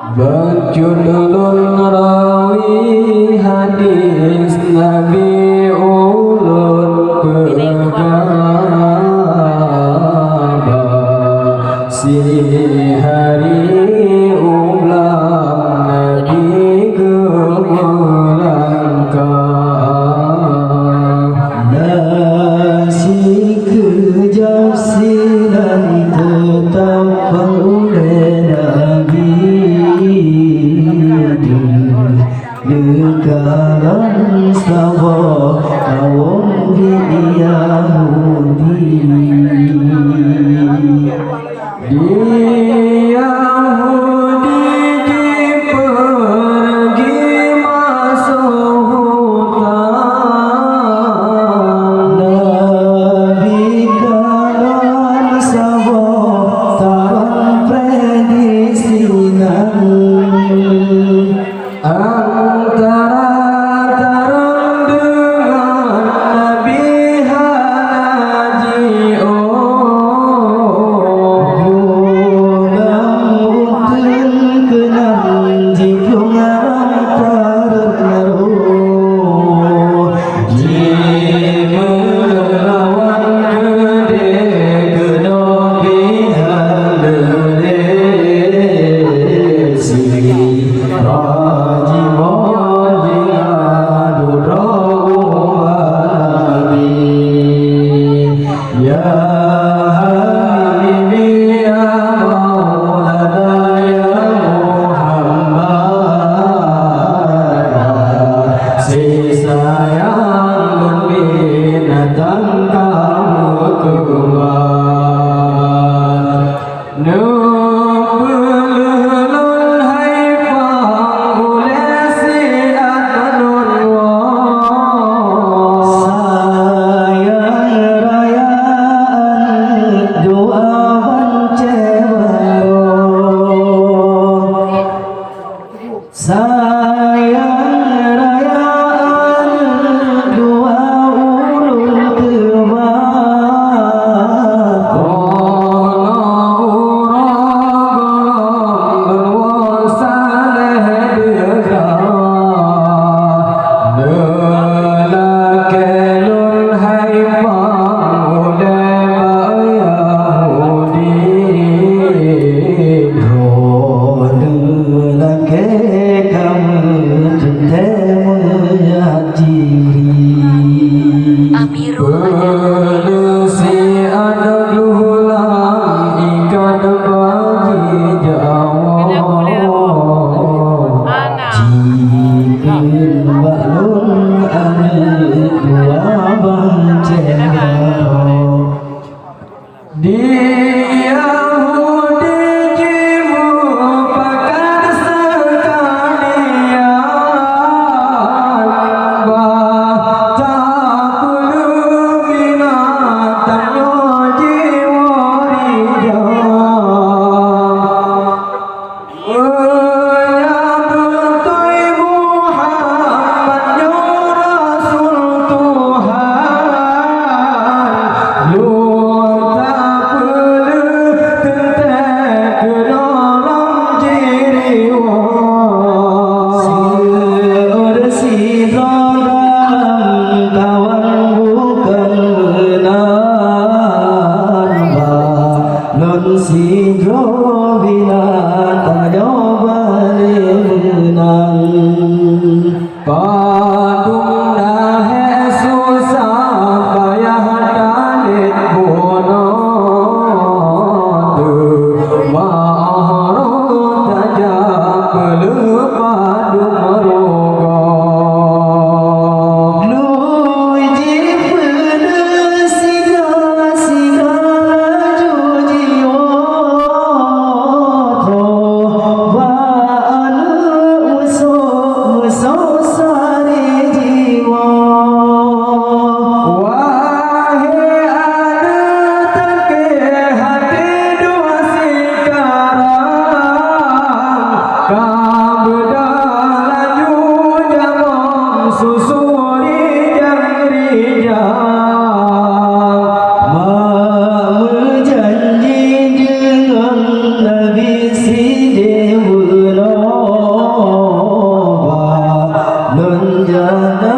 Berjudul rawi hadis Nabi ulun pegabah si hari ulang Nabi gemulangkan nasi kejasilan tetap oleh Nabi Dekaran sawah kaum Yahudi di Yahudi pergi masuk hutan Nabi kalan sawah tarang predisinan antara tarang dengan Nabi Haji Mudah-mudahan kenang jiplung antara naruh melawan gede kena pihak si Raji Moji Adu Nabi ya Habibi ya Maulana ya Muhammad si sayang binatang kamu kembar Nubulul haifang ulesi atanun sayang rayaan doa bancebaro sayang rayaan doa ulul kemar Berlesi anak luhulang ikan bagi Jawa Jipin balon anak dua bancebaro di Yahudi jimu pakat sekalian bata puluh binatang jiwa Singgo binatang balenan Padung dahe susah bayah dalit bono tu maharo tajam peluk padung merogo Lui jipun siga jujio Janji dengan Nabi si Dewa jana